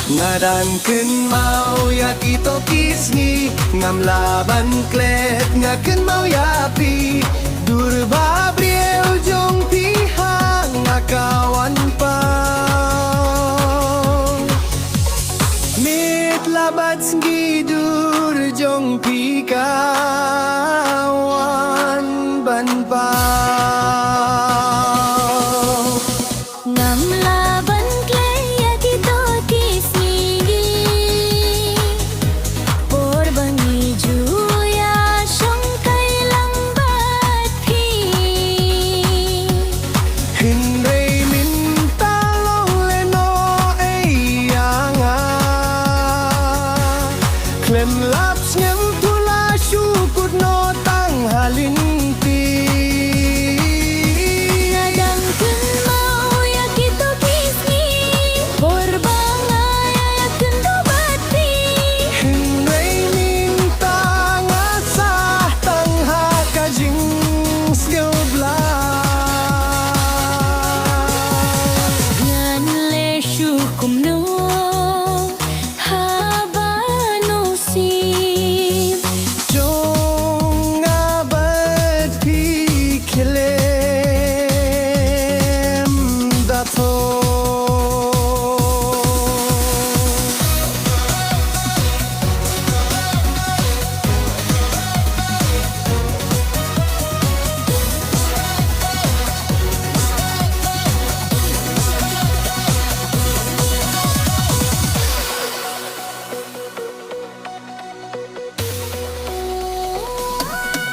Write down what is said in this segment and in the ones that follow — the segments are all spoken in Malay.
Ngadan kynmaw ya kito kisngi ngam laban klet nga kynmaw ya pi durba brieu jong pihang nga kawan pa mit labat sngi dur jong pi kawan ban pa ngam laban klet ya kito kisngi por bangi juya song kai lang bat phi Hinrei min talong leno eyanga Klem laps ngem tula syukut no tang halin pi ngadang kynmaw ya kito kisngi por bangay ya kento bat phi Hinrei min tangasah tang hakajing sgebla ngan le syukum no habano sim Jong abad pi kelem dato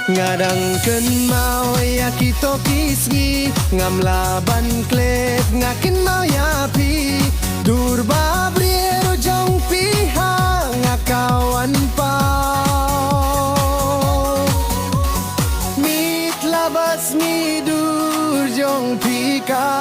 Ngadang kynmaw ya kito kisngi ngam laban klet nga kynmaw ya pi durba briero jong piha nga kawan pa mit labas ni dur jong pi ka